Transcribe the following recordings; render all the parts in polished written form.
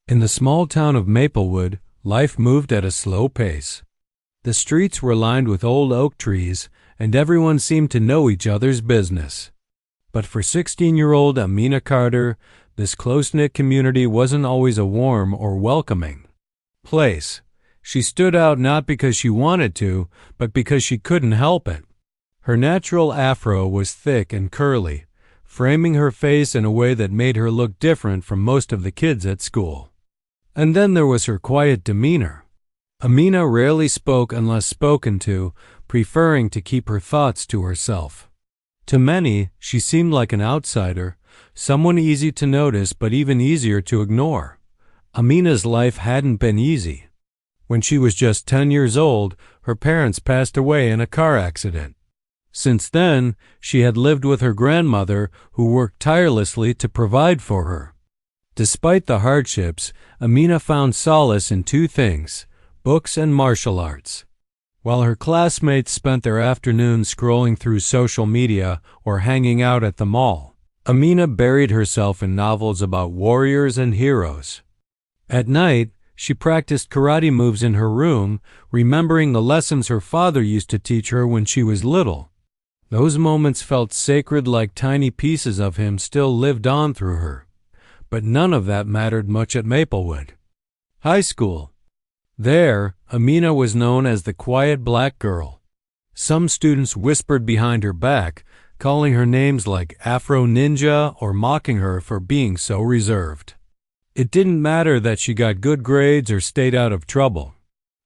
In the small town of Maplewood, life moved at a slow pace. The streets were lined with old oak trees, and everyone seemed to know each other's business. But for 16-year-old Amina Carter, this close-knit community wasn't always a warm or welcoming place. She stood out not because she wanted to, but because she couldn't help it. Her natural afro was thick and curly, framing her face in a way that made her look different from most of the kids at school. And then there was her quiet demeanor. Amina rarely spoke unless spoken to, preferring to keep her thoughts to herself. To many, she seemed like an outsider, someone easy to notice but even easier to ignore. Amina's life hadn't been easy. When she was just 10 years old, her parents passed away in a car accident. Since then, she had lived with her grandmother, who worked tirelessly to provide for her. Despite the hardships, Amina found solace in two things: books and martial arts. While her classmates spent their afternoons scrolling through social media or hanging out at the mall, Amina buried herself in novels about warriors and heroes. At night, she practiced karate moves in her room, remembering the lessons her father used to teach her when she was little. Those moments felt sacred, like tiny pieces of him still lived on through her. But none of that mattered much at Maplewood. High school. There, Amina was known as the quiet black girl. Some students whispered behind her back, calling her names like Afro Ninja or mocking her for being so reserved. It didn't matter that she got good grades or stayed out of trouble.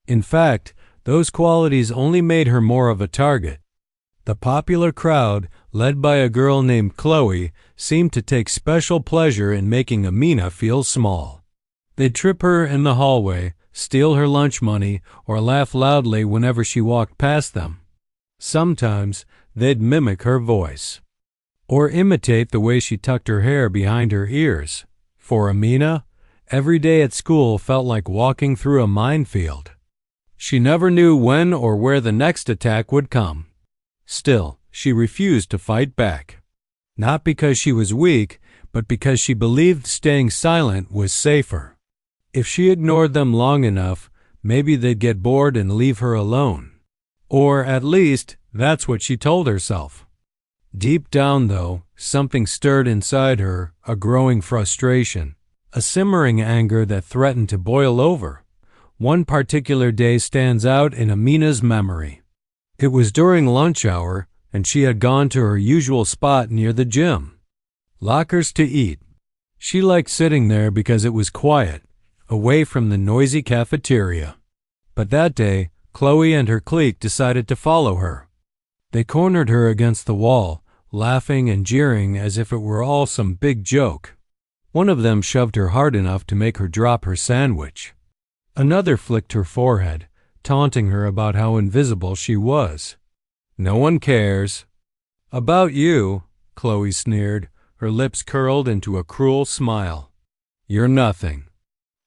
In fact, those qualities only made her more of a target. The popular crowd, led by a girl named Chloe, seemed to take special pleasure in making Amina feel small. They'd trip her in the hallway, steal her lunch money, or laugh loudly whenever she walked past them. Sometimes, they'd mimic her voice, or imitate the way she tucked her hair behind her ears. For Amina, every day at school felt like walking through a minefield. She never knew when or where the next attack would come. Still, she refused to fight back. Not because she was weak, but because she believed staying silent was safer. If she ignored them long enough, maybe they'd get bored and leave her alone. Or at least, that's what she told herself. Deep down, though, something stirred inside her, a growing frustration, a simmering anger that threatened to boil over. One particular day stands out in Amina's memory. It was during lunch hour, and she had gone to her usual spot near the gym. Lockers to eat. She liked sitting there because it was quiet, away from the noisy cafeteria. But that day, Chloe and her clique decided to follow her. They cornered her against the wall, laughing and jeering as if it were all some big joke. One of them shoved her hard enough to make her drop her sandwich. Another flicked her forehead, taunting her about how invisible she was. "No one cares." "About you," Chloe sneered, her lips curled into a cruel smile. "You're nothing."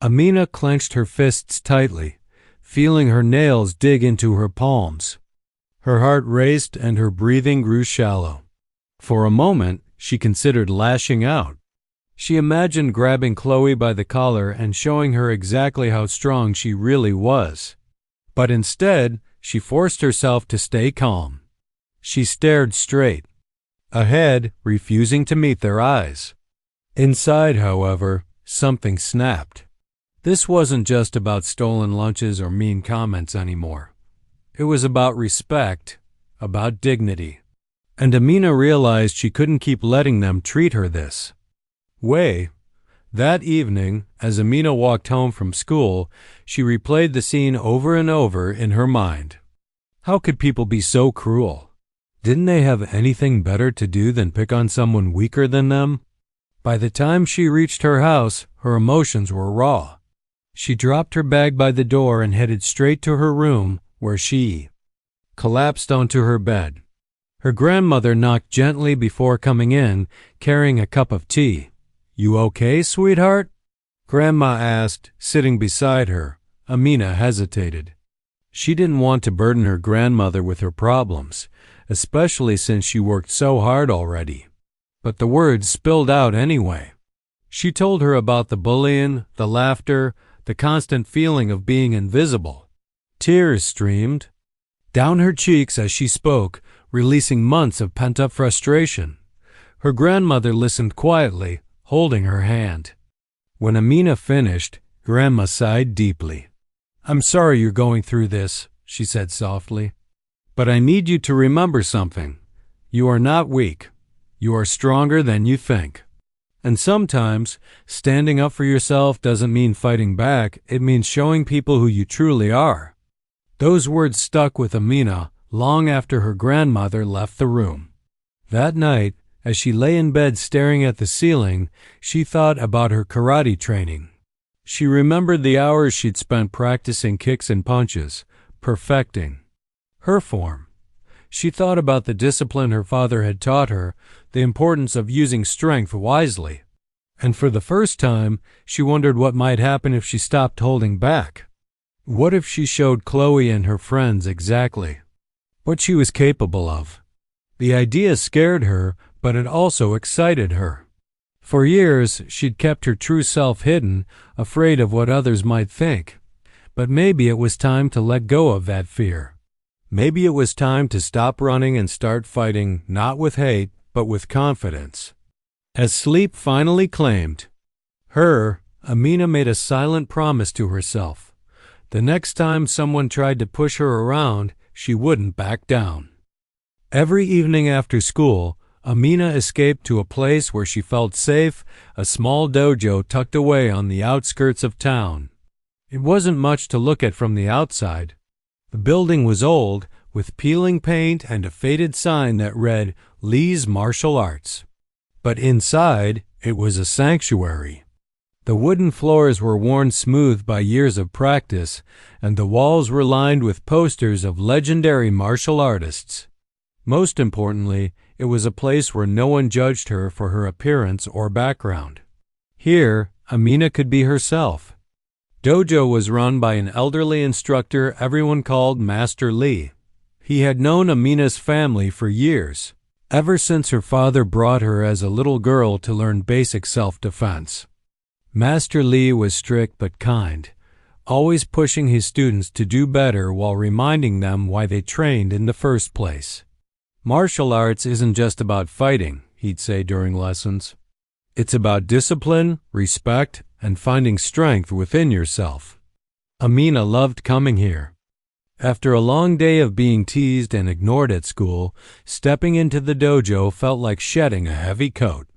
Amina clenched her fists tightly, feeling her nails dig into her palms. Her heart raced and her breathing grew shallow. For a moment, she considered lashing out. She imagined grabbing Chloe by the collar and showing her exactly how strong she really was. But instead, she forced herself to stay calm. She stared straight ahead, refusing to meet their eyes. Inside, however, something snapped. This wasn't just about stolen lunches or mean comments anymore. It was about respect, about dignity. And Amina realized she couldn't keep letting them treat her this way. That evening, as Amina walked home from school, she replayed the scene over and over in her mind. How could people be so cruel? Didn't they have anything better to do than pick on someone weaker than them? By the time she reached her house, her emotions were raw. She dropped her bag by the door and headed straight to her room, where she collapsed onto her bed. Her grandmother knocked gently before coming in, carrying a cup of tea. "You okay, sweetheart?" Grandma asked, sitting beside her. Amina hesitated. She didn't want to burden her grandmother with her problems, especially since she worked so hard already. But the words spilled out anyway. She told her about the bullying, the laughter, the constant feeling of being invisible. Tears streamed down her cheeks as she spoke, releasing months of pent-up frustration. Her grandmother listened quietly, holding her hand. When Amina finished, Grandma sighed deeply. "I'm sorry you're going through this," she said softly. "But I need you to remember something. You are not weak. You are stronger than you think. And sometimes, standing up for yourself doesn't mean fighting back, it means showing people who you truly are." Those words stuck with Amina long after her grandmother left the room. That night, as she lay in bed staring at the ceiling, she thought about her karate training. She remembered the hours she'd spent practicing kicks and punches, perfecting her form. She thought about the discipline her father had taught her, the importance of using strength wisely. And for the first time, she wondered what might happen if she stopped holding back. What if she showed Chloe and her friends exactly what she was capable of? The idea scared her, but it also excited her. For years, she'd kept her true self hidden, afraid of what others might think. But maybe it was time to let go of that fear. Maybe it was time to stop running and start fighting, not with hate, but with confidence. As sleep finally claimed her, Amina made a silent promise to herself. The next time someone tried to push her around, she wouldn't back down. Every evening after school, Amina escaped to a place where she felt safe, a small dojo tucked away on the outskirts of town. It wasn't much to look at from the outside. The building was old, with peeling paint and a faded sign that read, "Lee's Martial Arts." But inside, it was a sanctuary. The wooden floors were worn smooth by years of practice, and the walls were lined with posters of legendary martial artists. Most importantly, it was a place where no one judged her for her appearance or background. Here, Amina could be herself. Dojo was run by an elderly instructor everyone called Master Lee. He had known Amina's family for years, ever since her father brought her as a little girl to learn basic self-defense. Master Lee was strict but kind, always pushing his students to do better while reminding them why they trained in the first place. "Martial arts isn't just about fighting," he'd say during lessons. "It's about discipline, respect, and finding strength within yourself." Amina loved coming here. After a long day of being teased and ignored at school, stepping into the dojo felt like shedding a heavy coat.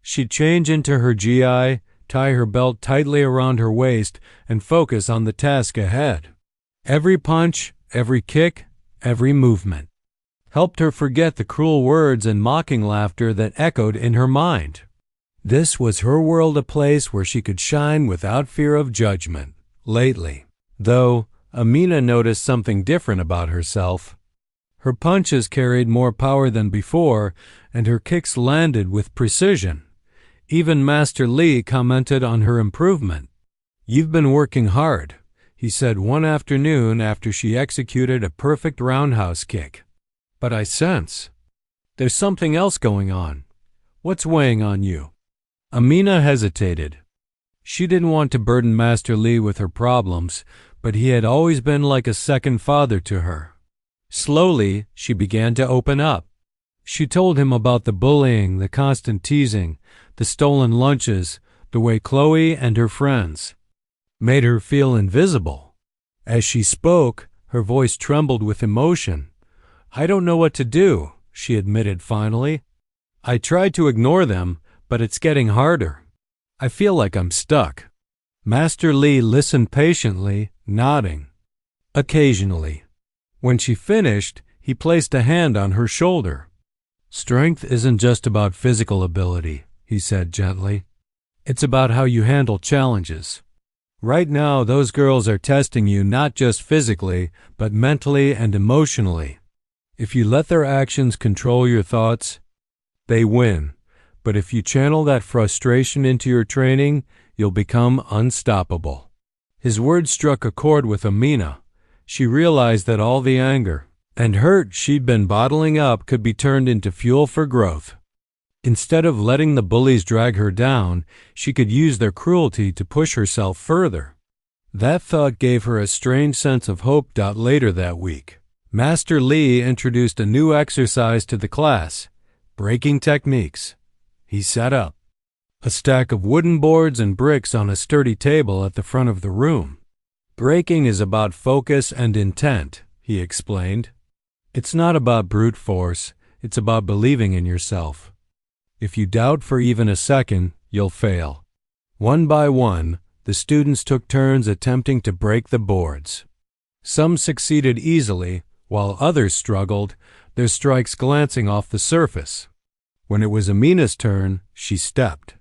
She'd change into her gi, tie her belt tightly around her waist, and focus on the task ahead. Every punch, every kick, every movement helped her forget the cruel words and mocking laughter that echoed in her mind. This was her world, a place where she could shine without fear of judgment. Lately, though, Amina noticed something different about herself. Her punches carried more power than before, and her kicks landed with precision. Even Master Lee commented on her improvement. "You've been working hard," he said one afternoon after she executed a perfect roundhouse kick. "But I sense there's something else going on. What's weighing on you?" Amina hesitated. She didn't want to burden Master Lee with her problems, but he had always been like a second father to her. Slowly, she began to open up. She told him about the bullying, the constant teasing, the stolen lunches, the way Chloe and her friends made her feel invisible. As she spoke, her voice trembled with emotion. "I don't know what to do," she admitted finally. "I tried to ignore them, but it's getting harder. I feel like I'm stuck." Master Lee listened patiently, nodding. Occasionally. When she finished, he placed a hand on her shoulder. "Strength isn't just about physical ability," he said gently. "It's about how you handle challenges. Right now, those girls are testing you not just physically, but mentally and emotionally. If you let their actions control your thoughts, they win. But if you channel that frustration into your training, you'll become unstoppable." His words struck a chord with Amina. She realized that all the anger and hurt she'd been bottling up could be turned into fuel for growth. Instead of letting the bullies drag her down, she could use their cruelty to push herself further. That thought gave her a strange sense of hope. Later that week, Master Lee introduced a new exercise to the class, breaking techniques. He set up a stack of wooden boards and bricks on a sturdy table at the front of the room. Breaking is about focus and intent, he explained. It's not about brute force, it's about believing in yourself. If you doubt for even a second, you'll fail. One by one, the students took turns attempting to break the boards. Some succeeded easily, while others struggled, their strikes glancing off the surface. When it was Amina's turn, she stepped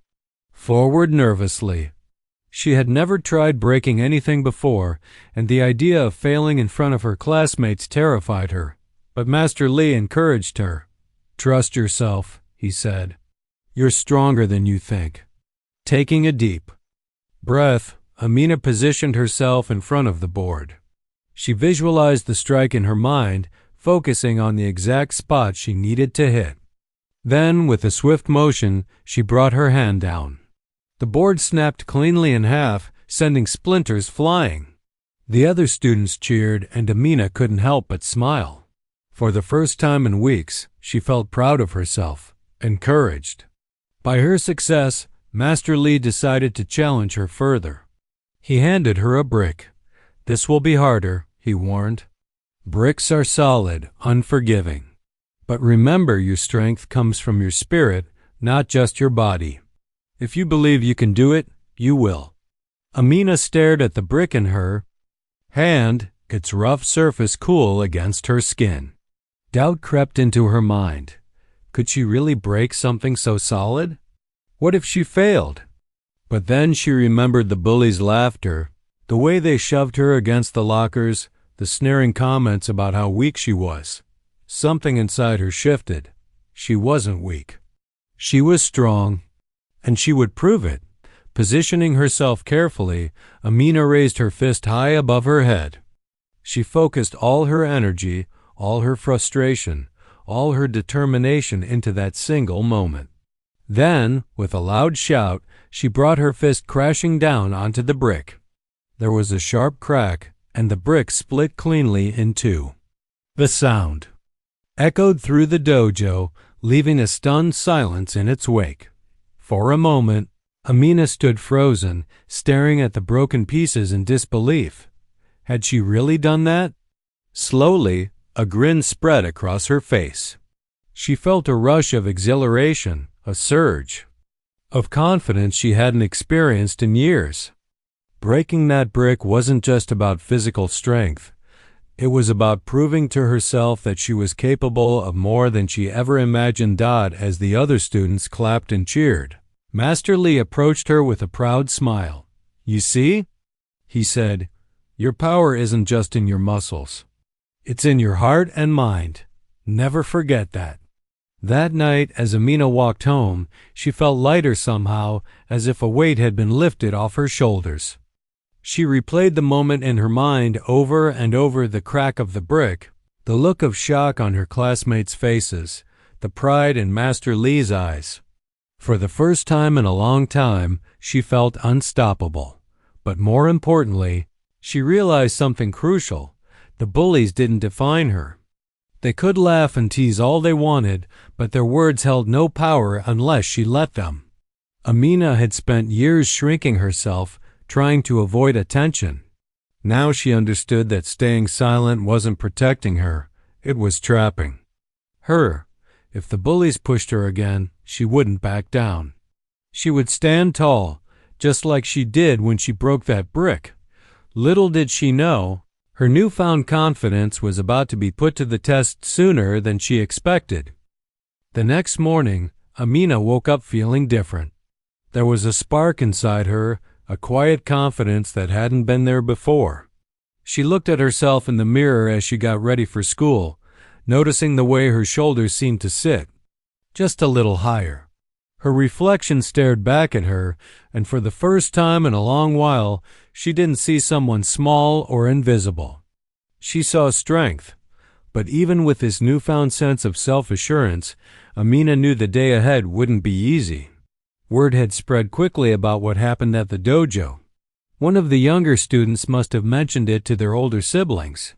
forward nervously. She had never tried breaking anything before, and the idea of failing in front of her classmates terrified her. But Master Lee encouraged her. "Trust yourself," he said. "You're stronger than you think." Taking a deep breath, Amina positioned herself in front of the board. She visualized the strike in her mind, focusing on the exact spot she needed to hit. Then, with a swift motion, she brought her hand down. The board snapped cleanly in half, sending splinters flying. The other students cheered, and Amina couldn't help but smile. For the first time in weeks, she felt proud of herself, encouraged. By her success, Master Lee decided to challenge her further. He handed her a brick. "This will be harder," he warned. "Bricks are solid, unforgiving. But remember, your strength comes from your spirit, not just your body. If you believe you can do it, you will." Amina stared at the brick in her hand, its rough surface cool against her skin. Doubt crept into her mind. Could she really break something so solid? What if she failed? But then she remembered the bullies' laughter, the way they shoved her against the lockers, the sneering comments about how weak she was. Something inside her shifted. She wasn't weak. She was strong, and she would prove it. Positioning herself carefully, Amina raised her fist high above her head. She focused all her energy, all her frustration, all her determination into that single moment. Then, with a loud shout, she brought her fist crashing down onto the brick. There was a sharp crack, and the brick split cleanly in two. The sound echoed through the dojo, leaving a stunned silence in its wake. For a moment, Amina stood frozen, staring at the broken pieces in disbelief. Had she really done that? Slowly, a grin spread across her face. She felt a rush of exhilaration, a surge of confidence she hadn't experienced in years. Breaking that brick wasn't just about physical strength. It was about proving to herself that she was capable of more than she ever imagined. As the other students clapped and cheered, Master Lee approached her with a proud smile. "You see?" he said. "Your power isn't just in your muscles. It's in your heart and mind. Never forget that." That night, as Amina walked home, she felt lighter somehow, as if a weight had been lifted off her shoulders. She replayed the moment in her mind over and over: the crack of the brick, the look of shock on her classmates' faces, the pride in Master Lee's eyes. For the first time in a long time, she felt unstoppable. But more importantly, she realized something crucial. The bullies didn't define her. They could laugh and tease all they wanted, but their words held no power unless she let them. Amina had spent years shrinking herself, trying to avoid attention. Now she understood that staying silent wasn't protecting her, it was trapping her. If the bullies pushed her again, she wouldn't back down. She would stand tall, just like she did when she broke that brick. Little did she know, her newfound confidence was about to be put to the test sooner than she expected. The next morning, Amina woke up feeling different. There was a spark inside her, a quiet confidence that hadn't been there before. She looked at herself in the mirror as she got ready for school, noticing the way her shoulders seemed to sit, just a little higher. Her reflection stared back at her, and for the first time in a long while, she didn't see someone small or invisible. She saw strength, But even with this newfound sense of self-assurance, Amina knew the day ahead wouldn't be easy. Word had spread quickly about what happened at the dojo. One of the younger students must have mentioned it to their older siblings,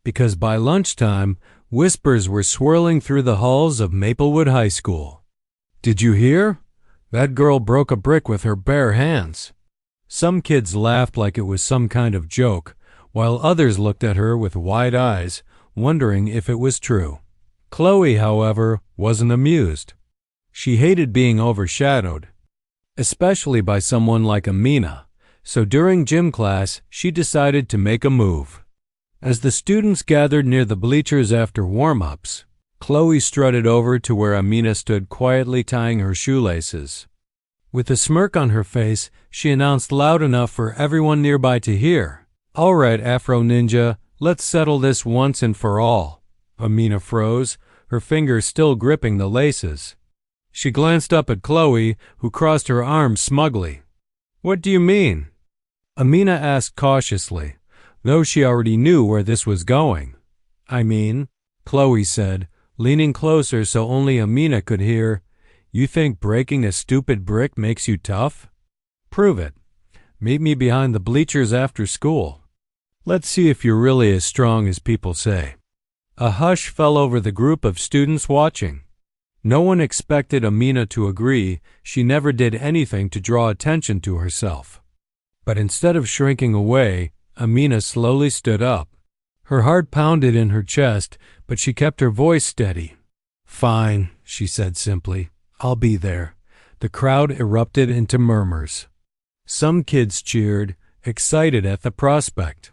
because by lunchtime, whispers were swirling through the halls of Maplewood High School. "Did you hear? That girl broke a brick with her bare hands." Some kids laughed like it was some kind of joke, while others looked at her with wide eyes, wondering if it was true. Chloe, however, wasn't amused. She hated being overshadowed, especially by someone like Amina, so during gym class, she decided to make a move. As the students gathered near the bleachers after warm-ups, Chloe strutted over to where Amina stood quietly tying her shoelaces. With a smirk on her face, she announced loud enough for everyone nearby to hear, "All right, Afro Ninja, let's settle this once and for all." Amina froze, her fingers still gripping the laces. She glanced up at Chloe, who crossed her arms smugly. "What do you mean?" Amina asked cautiously, though she already knew where this was going. "I mean," Chloe said, leaning closer so only Amina could hear, "you think breaking a stupid brick makes you tough? Prove it. Meet me behind the bleachers after school. Let's see if you're really as strong as people say." A hush fell over the group of students watching. No one expected Amina to agree. She never did anything to draw attention to herself. But instead of shrinking away, Amina slowly stood up. Her heart pounded in her chest, but she kept her voice steady. "Fine," she said simply. "I'll be there." The crowd erupted into murmurs. Some kids cheered, excited at the prospect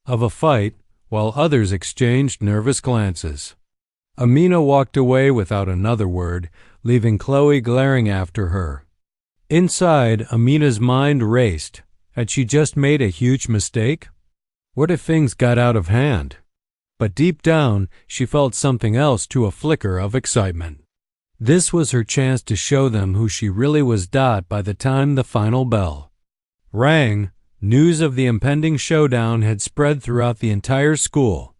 of a fight, while others exchanged nervous glances. Amina walked away without another word, leaving Chloe glaring after her. Inside, Amina's mind raced. Had she just made a huge mistake? What if things got out of hand? But deep down, she felt something else too, a flicker of excitement. This was her chance to show them who she really was. By the time the final bell rang, news of the impending showdown had spread throughout the entire school.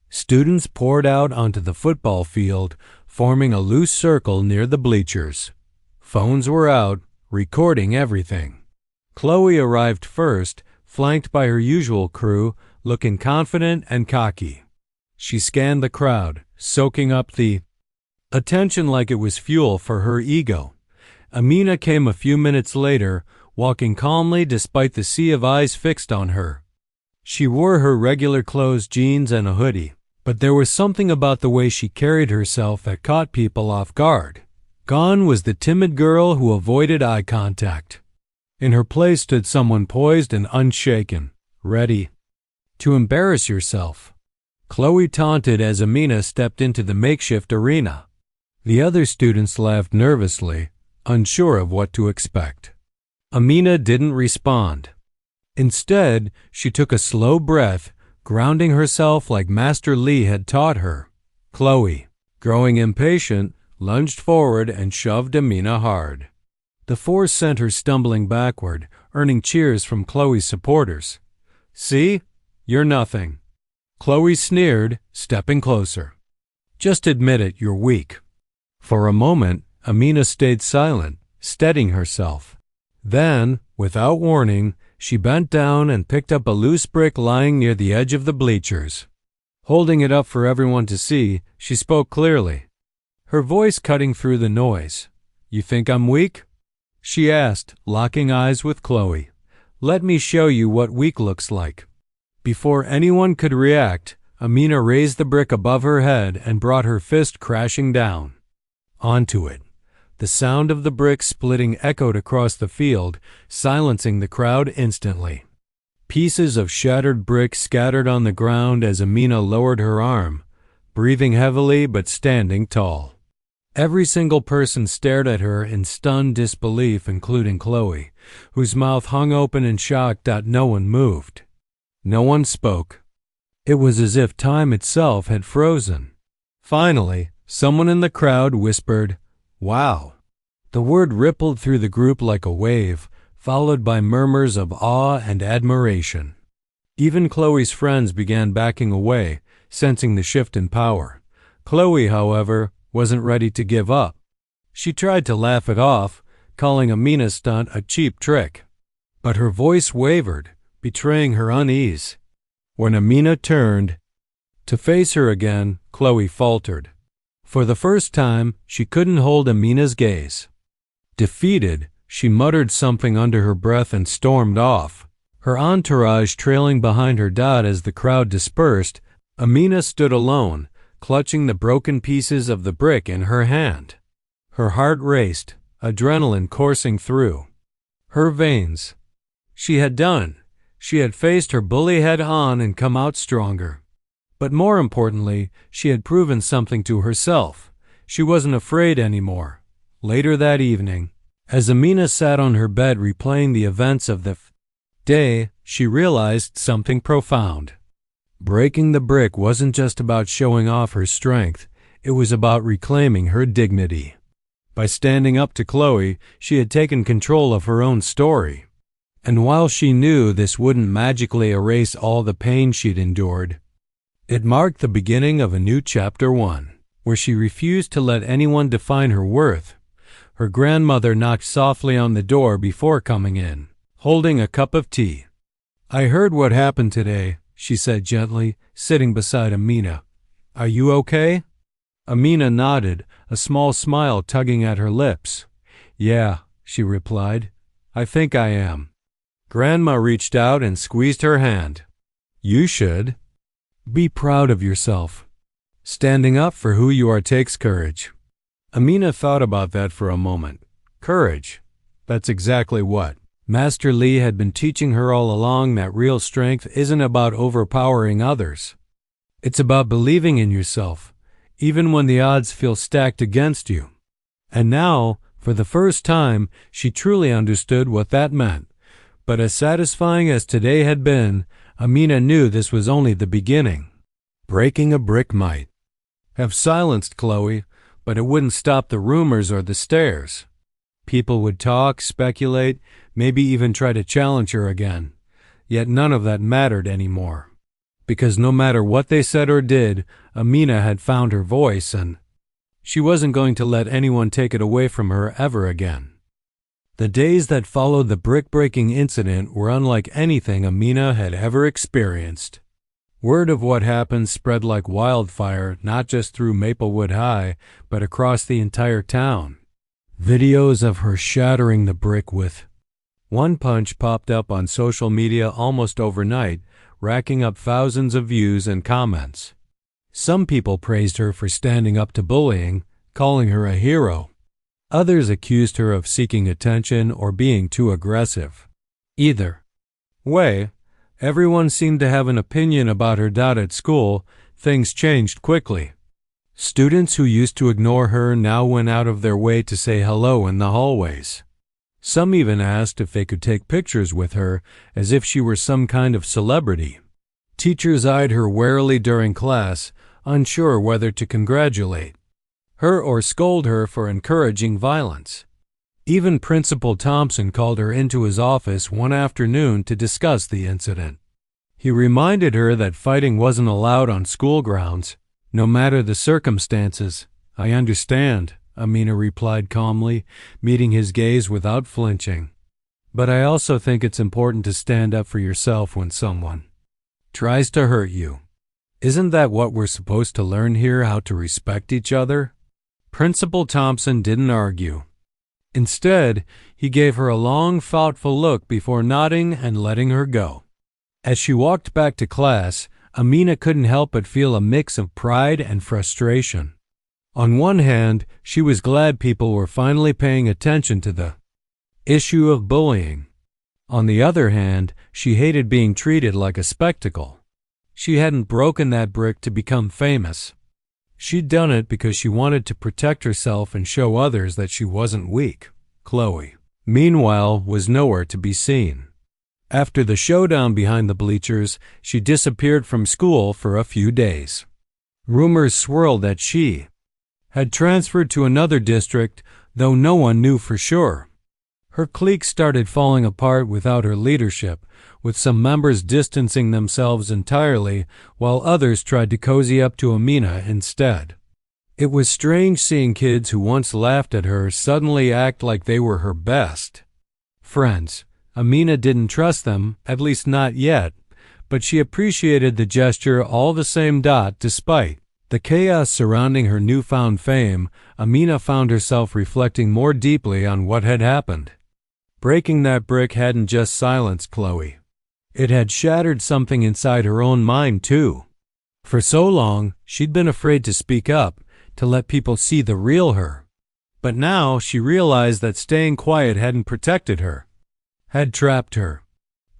Students poured out onto the football field, forming a loose circle near the bleachers. Phones were out, recording everything. Chloe arrived first, flanked by her usual crew, looking confident and cocky. She scanned the crowd, soaking up the attention like it was fuel for her ego. Amina came a few minutes later, walking calmly despite the sea of eyes fixed on her. She wore her regular clothes, jeans, and a hoodie, but there was something about the way she carried herself that caught people off guard. Gone was the timid girl who avoided eye contact. In her place stood someone poised and unshaken, ready to embarrass yourself. Chloe taunted as Amina stepped into the makeshift arena. The other students laughed nervously, unsure of what to expect. Amina didn't respond. Instead, she took a slow breath, grounding herself like Master Lee had taught her. Chloe, growing impatient, lunged forward and shoved Amina hard. The force sent her stumbling backward, earning cheers from Chloe's supporters. "See? You're nothing." Chloe sneered, stepping closer. "Just admit it, you're weak." For a moment, Amina stayed silent, steadying herself. Then, without warning, she bent down and picked up a loose brick lying near the edge of the bleachers. Holding it up for everyone to see, she spoke clearly, her voice cutting through the noise. "You think I'm weak?" she asked, locking eyes with Chloe. "Let me show you what weak looks like." Before anyone could react, Amina raised the brick above her head and brought her fist crashing down onto it. The sound of the brick splitting echoed across the field, silencing the crowd instantly. Pieces of shattered brick scattered on the ground as Amina lowered her arm, breathing heavily but standing tall. Every single person stared at her in stunned disbelief, including Chloe, whose mouth hung open in shock that no one moved. No one spoke. It was as if time itself had frozen. Finally, someone in the crowd whispered, "Wow." The word rippled through the group like a wave, followed by murmurs of awe and admiration. Even Chloe's friends began backing away, sensing the shift in power. Chloe, however, wasn't ready to give up. She tried to laugh it off, calling Amina's stunt a cheap trick. But her voice wavered, betraying her unease. When Amina turned to face her again, Chloe faltered. For the first time, she couldn't hold Amina's gaze. Defeated, she muttered something under her breath and stormed off. Her entourage trailing behind her as the crowd dispersed, Amina stood alone, clutching the broken pieces of the brick in her hand. Her heart raced, adrenaline coursing through her veins. She had done. She had faced her bully head-on and come out stronger. But more importantly, she had proven something to herself. She wasn't afraid anymore. Later that evening, as Amina sat on her bed replaying the events of the day, she realized something profound. Breaking the brick wasn't just about showing off her strength, it was about reclaiming her dignity. By standing up to Chloe, she had taken control of her own story. And while she knew this wouldn't magically erase all the pain she'd endured, it marked the beginning of a new chapter 1, where she refused to let anyone define her worth. Her grandmother knocked softly on the door before coming in, holding a cup of tea. "I heard what happened today," she said gently, sitting beside Amina. "Are you okay?" Amina nodded, a small smile tugging at her lips. "Yeah," she replied. "I think I am." Grandma reached out and squeezed her hand. "You should. Be proud of yourself. Standing up for who you are takes courage." Amina thought about that for a moment. Courage. That's exactly what Master Lee had been teaching her all along, that real strength isn't about overpowering others. It's about believing in yourself, even when the odds feel stacked against you. And now, for the first time, she truly understood what that meant. But as satisfying as today had been, Amina knew this was only the beginning. Breaking a brick might have silenced Chloe, but it wouldn't stop the rumors or the stares. People would talk, speculate, maybe even try to challenge her again. Yet none of that mattered anymore. Because no matter what they said or did, Amina had found her voice, and she wasn't going to let anyone take it away from her ever again. The days that followed the brick-breaking incident were unlike anything Amina had ever experienced. Word of what happened spread like wildfire, not just through Maplewood High, but across the entire town. Videos of her shattering the brick with one punch popped up on social media almost overnight, racking up thousands of views and comments. Some people praised her for standing up to bullying, calling her a hero. Others accused her of seeking attention or being too aggressive. Either way, everyone seemed to have an opinion about her. At school, things changed quickly. Students who used to ignore her now went out of their way to say hello in the hallways. Some even asked if they could take pictures with her, as if she were some kind of celebrity. Teachers eyed her warily during class, unsure whether to congratulate her or scold her for encouraging violence. Even Principal Thompson called her into his office one afternoon to discuss the incident. He reminded her that fighting wasn't allowed on school grounds, no matter the circumstances. "I understand," Amina replied calmly, meeting his gaze without flinching. "But I also think it's important to stand up for yourself when someone tries to hurt you. Isn't that what we're supposed to learn here, how to respect each other?" Principal Thompson didn't argue. Instead, he gave her a long, thoughtful look before nodding and letting her go. As she walked back to class, Amina couldn't help but feel a mix of pride and frustration. On one hand, she was glad people were finally paying attention to the issue of bullying. On the other hand, she hated being treated like a spectacle. She hadn't broken that brick to become famous. She'd done it because she wanted to protect herself and show others that she wasn't weak. Chloe, meanwhile, was nowhere to be seen. After the showdown behind the bleachers, she disappeared from school for a few days. Rumors swirled that she had transferred to another district, though no one knew for sure. Her clique started falling apart without her leadership, with some members distancing themselves entirely while others tried to cozy up to Amina instead. It was strange seeing kids who once laughed at her suddenly act like they were her best friends. Amina didn't trust them, at least not yet, but she appreciated the gesture all the same. Despite the chaos surrounding her newfound fame, Amina found herself reflecting more deeply on what had happened. Breaking that brick hadn't just silenced Chloe. It had shattered something inside her own mind, too. For so long, she'd been afraid to speak up, to let people see the real her. But now she realized that staying quiet hadn't protected her, had trapped her.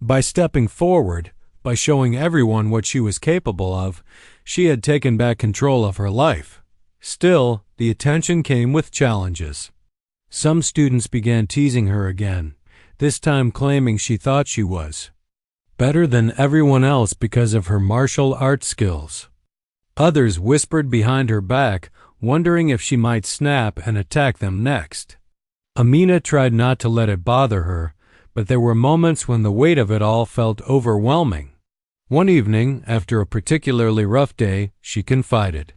By stepping forward, by showing everyone what she was capable of, she had taken back control of her life. Still, the attention came with challenges. Some students began teasing her again, this time claiming she thought she was better than everyone else because of her martial arts skills. Others whispered behind her back, wondering if she might snap and attack them next. Amina tried not to let it bother her, but there were moments when the weight of it all felt overwhelming. One evening, after a particularly rough day, she confided,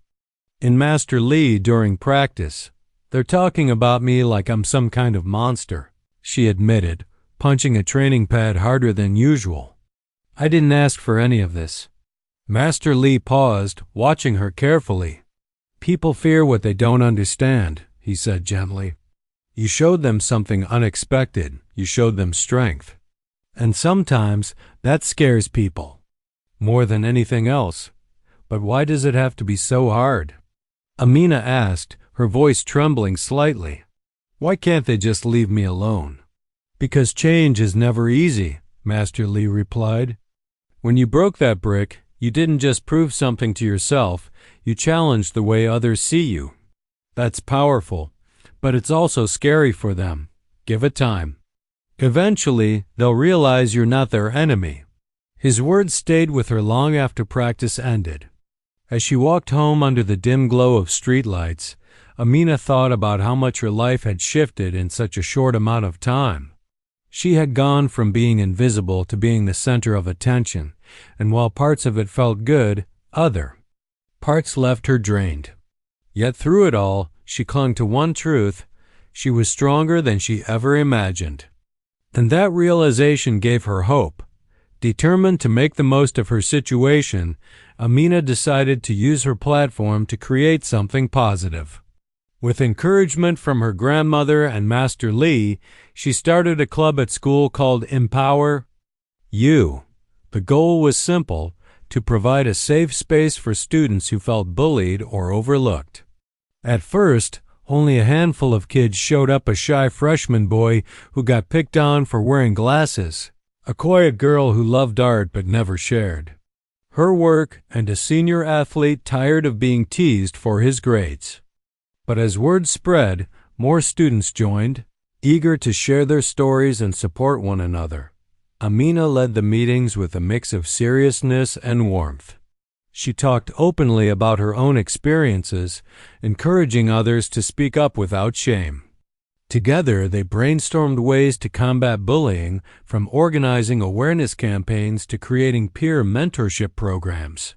"In Master Lee during practice, they're talking about me like I'm some kind of monster," she admitted, punching a training pad harder than usual. "I didn't ask for any of this." Master Lee paused, watching her carefully. "People fear what they don't understand," he said gently. "You showed them something unexpected. You showed them strength. And sometimes that scares people more than anything else. But why does it have to be so hard?" Amina asked, her voice trembling slightly. "Why can't they just leave me alone?" "Because change is never easy," Master Lee replied. "When you broke that brick, you didn't just prove something to yourself, you challenged the way others see you. That's powerful, but it's also scary for them. Give it time. Eventually, they'll realize you're not their enemy." His words stayed with her long after practice ended. As she walked home under the dim glow of streetlights, Amina thought about how much her life had shifted in such a short amount of time. She had gone from being invisible to being the center of attention, and while parts of it felt good, other parts left her drained. Yet through it all, she clung to one truth: she was stronger than she ever imagined. And that realization gave her hope. Determined to make the most of her situation, Amina decided to use her platform to create something positive. With encouragement from her grandmother and Master Lee, she started a club at school called Empower You. The goal was simple: to provide a safe space for students who felt bullied or overlooked. At first, only a handful of kids showed up: a shy freshman boy who got picked on for wearing glasses, a quiet girl who loved art but never shared her work, and a senior athlete tired of being teased for his grades. But as word spread, more students joined, eager to share their stories and support one another. Amina led the meetings with a mix of seriousness and warmth. She talked openly about her own experiences, encouraging others to speak up without shame. Together, they brainstormed ways to combat bullying, from organizing awareness campaigns to creating peer mentorship programs.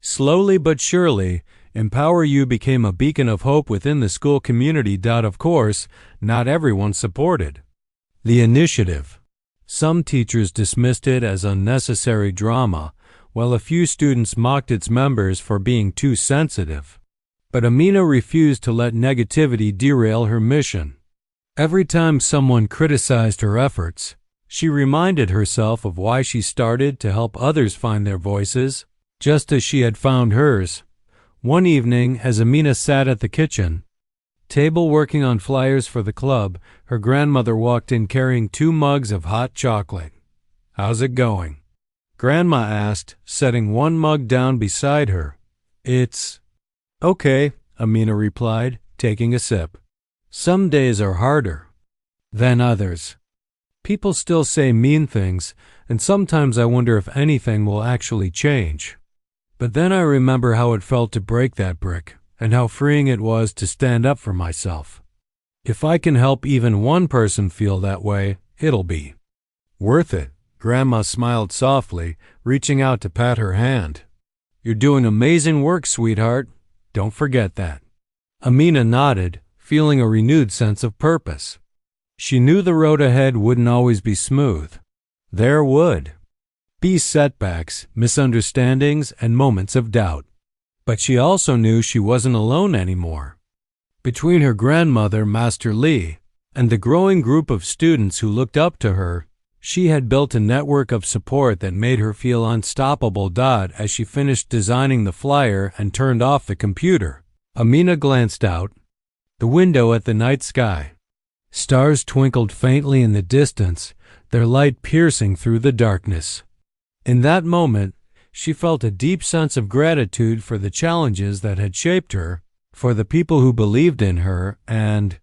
Slowly but surely, Empower You became a beacon of hope within the school community. Of course, not everyone supported the initiative. Some teachers dismissed it as unnecessary drama, while a few students mocked its members for being too sensitive. But Amina refused to let negativity derail her mission. Every time someone criticized her efforts, she reminded herself of why she started: to help others find their voices, just as she had found hers. One evening, as Amina sat at the kitchen table working on flyers for the club, her grandmother walked in carrying 2 mugs of hot chocolate. "How's it going?" Grandma asked, setting one mug down beside her. "It's okay," Amina replied, taking a sip. "Some days are harder than others. People still say mean things, and sometimes I wonder if anything will actually change. But then I remember how it felt to break that brick, and how freeing it was to stand up for myself." If I can help even one person feel that way, it'll be worth it. Grandma smiled softly, reaching out to pat her hand. You're doing amazing work, sweetheart. Don't forget that. Amina nodded, feeling a renewed sense of purpose. She knew the road ahead wouldn't always be smooth. There would be setbacks, misunderstandings, and moments of doubt. But she also knew she wasn't alone anymore. Between her grandmother, Master Lee, and the growing group of students who looked up to her, she had built a network of support that made her feel unstoppable. As she finished designing the flyer and turned off the computer, Amina glanced out the window at the night sky. Stars twinkled faintly in the distance, their light piercing through the darkness. In that moment, she felt a deep sense of gratitude for the challenges that had shaped her, for the people who believed in her, and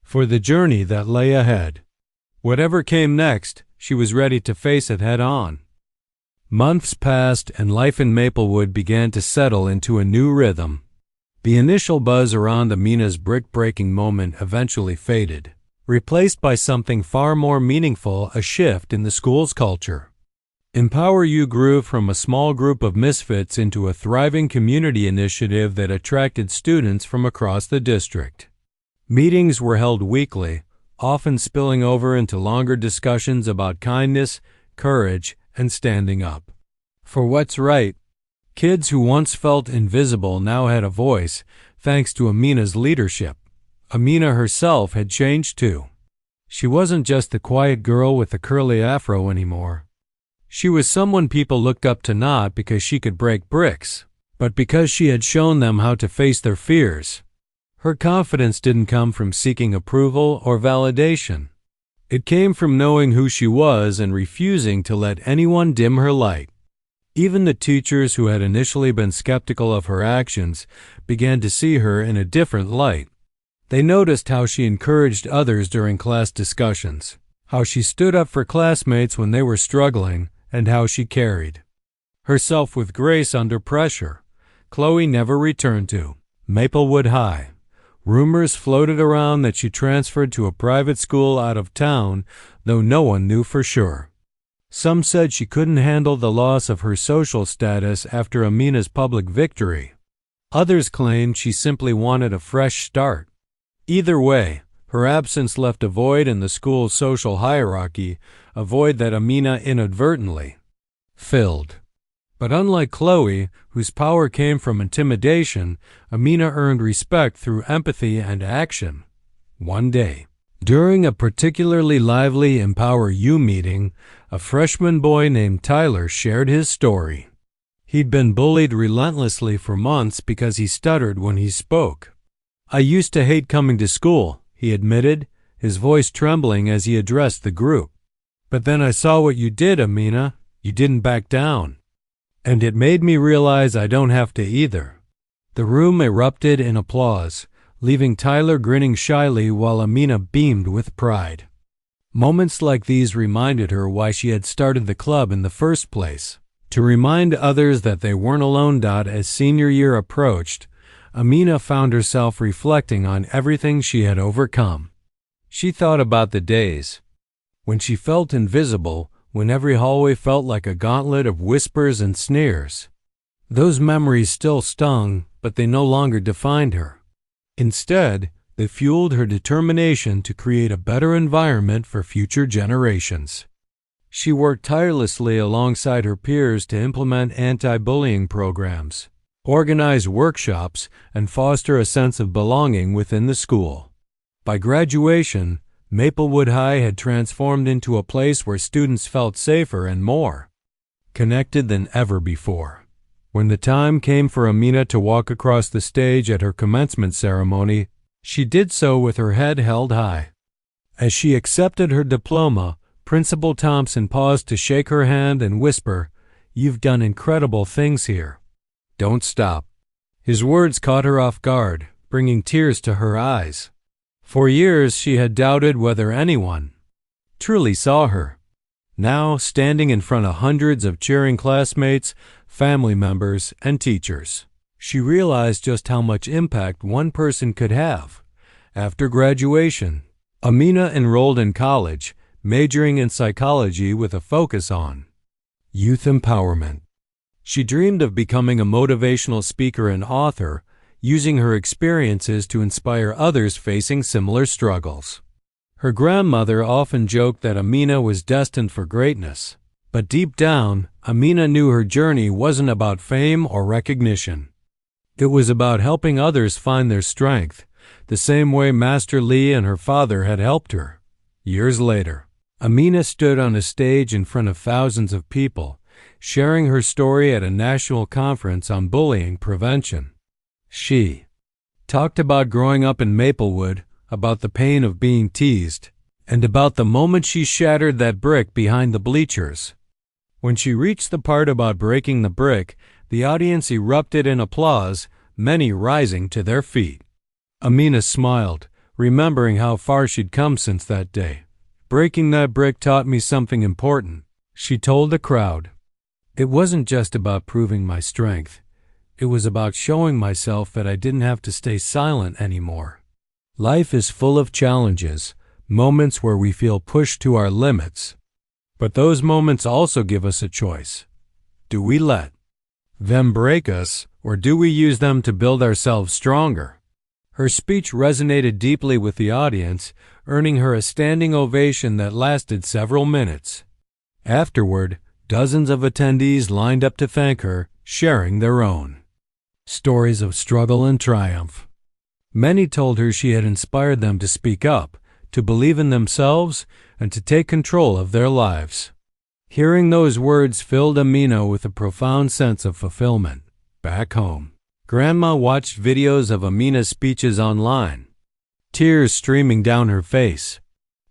for the journey that lay ahead. Whatever came next, she was ready to face it head on. Months passed and life in Maplewood began to settle into a new rhythm. The initial buzz around Amina's brick-breaking moment eventually faded, replaced by something far more meaningful, a shift in the school's culture. Empower U grew from a small group of misfits into a thriving community initiative that attracted students from across the district. Meetings were held weekly, often spilling over into longer discussions about kindness, courage, and standing up for what's right. Kids who once felt invisible now had a voice, thanks to Amina's leadership. Amina herself had changed too. She wasn't just the quiet girl with the curly afro anymore. She was someone people looked up to not because she could break bricks, but because she had shown them how to face their fears. Her confidence didn't come from seeking approval or validation. It came from knowing who she was and refusing to let anyone dim her light. Even the teachers who had initially been skeptical of her actions began to see her in a different light. They noticed how she encouraged others during class discussions, how she stood up for classmates when they were struggling, and how she carried herself with grace under pressure. Chloe never returned to Maplewood High. Rumors floated around that she transferred to a private school out of town, though no one knew for sure. Some said she couldn't handle the loss of her social status after Amina's public victory. Others claimed she simply wanted a fresh start. Either way, her absence left a void in the school's social hierarchy, a void that Amina inadvertently filled. But unlike Chloe, whose power came from intimidation, Amina earned respect through empathy and action. One day, during a particularly lively Empower U meeting, a freshman boy named Tyler shared his story. He'd been bullied relentlessly for months because he stuttered when he spoke. "I used to hate coming to school," he admitted, his voice trembling as he addressed the group. "But then I saw what you did, Amina. You didn't back down. And it made me realize I don't have to either." The room erupted in applause, leaving Tyler grinning shyly while Amina beamed with pride. Moments like these reminded her why she had started the club in the first place, to remind others that they weren't alone. As senior year approached, Amina found herself reflecting on everything she had overcome. She thought about the days when she felt invisible, when every hallway felt like a gauntlet of whispers and sneers. Those memories still stung, but they no longer defined her. Instead, they fueled her determination to create a better environment for future generations. She worked tirelessly alongside her peers to implement anti-bullying programs, organize workshops, and foster a sense of belonging within the school. By graduation, Maplewood High had transformed into a place where students felt safer and more connected than ever before. When the time came for Amina to walk across the stage at her commencement ceremony, she did so with her head held high. As she accepted her diploma, Principal Thompson paused to shake her hand and whisper, "You've done incredible things here. Don't stop." His words caught her off guard, bringing tears to her eyes. For years she had doubted whether anyone truly saw her. Now, standing in front of hundreds of cheering classmates, family members, and teachers, she realized just how much impact one person could have. After graduation, Amina enrolled in college, majoring in psychology with a focus on youth empowerment. She dreamed of becoming a motivational speaker and author, using her experiences to inspire others facing similar struggles. Her grandmother often joked that Amina was destined for greatness, but deep down, Amina knew her journey wasn't about fame or recognition. It was about helping others find their strength, the same way Master Lee and her father had helped her. Years later, Amina stood on a stage in front of thousands of people, sharing her story at a national conference on bullying prevention. She talked about growing up in Maplewood, about the pain of being teased, and about the moment she shattered that brick behind the bleachers. When she reached the part about breaking the brick, the audience erupted in applause, many rising to their feet. Amina smiled, remembering how far she'd come since that day. "Breaking that brick taught me something important," she told the crowd. "It wasn't just about proving my strength. It was about showing myself that I didn't have to stay silent anymore." Life is full of challenges, moments where we feel pushed to our limits. But those moments also give us a choice. Do we let them break us, or do we use them to build ourselves stronger? Her speech resonated deeply with the audience, earning her a standing ovation that lasted several minutes. Afterward, dozens of attendees lined up to thank her, sharing their own stories of struggle and triumph. Many told her she had inspired them to speak up, to believe in themselves, and to take control of their lives. Hearing those words filled Amina with a profound sense of fulfillment. Back home, Grandma watched videos of Amina's speeches online, tears streaming down her face.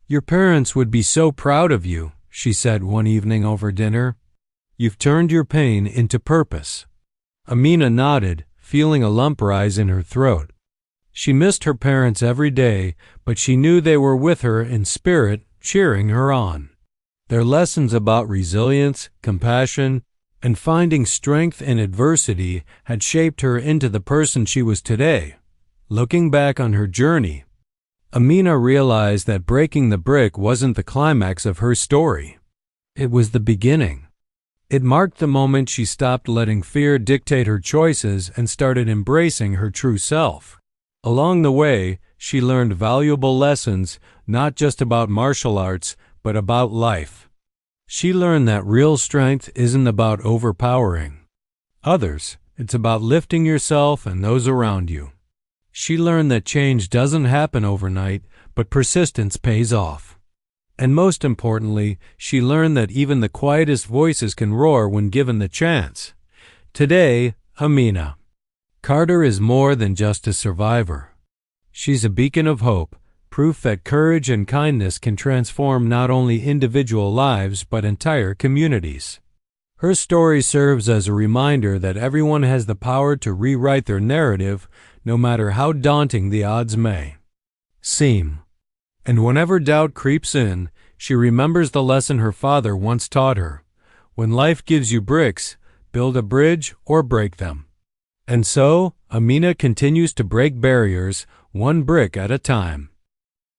"Your parents would be so proud of you," she said one evening over dinner. "You've turned your pain into purpose." Amina nodded, feeling a lump rise in her throat. She missed her parents every day, but she knew they were with her in spirit, cheering her on. Their lessons about resilience, compassion, and finding strength in adversity had shaped her into the person she was today. Looking back on her journey, Amina realized that breaking the brick wasn't the climax of her story. It was the beginning. It marked the moment she stopped letting fear dictate her choices and started embracing her true self. Along the way, she learned valuable lessons, not just about martial arts, but about life. She learned that real strength isn't about overpowering others, it's about lifting yourself and those around you. She learned that change doesn't happen overnight, but persistence pays off. And most importantly, she learned that even the quietest voices can roar when given the chance. Today, Amina Carter is more than just a survivor. She's a beacon of hope, proof that courage and kindness can transform not only individual lives but entire communities. Her story serves as a reminder that everyone has the power to rewrite their narrative, no matter how daunting the odds may seem. And whenever doubt creeps in, she remembers the lesson her father once taught her. When life gives you bricks, build a bridge or break them. And so, Amina continues to break barriers, one brick at a time.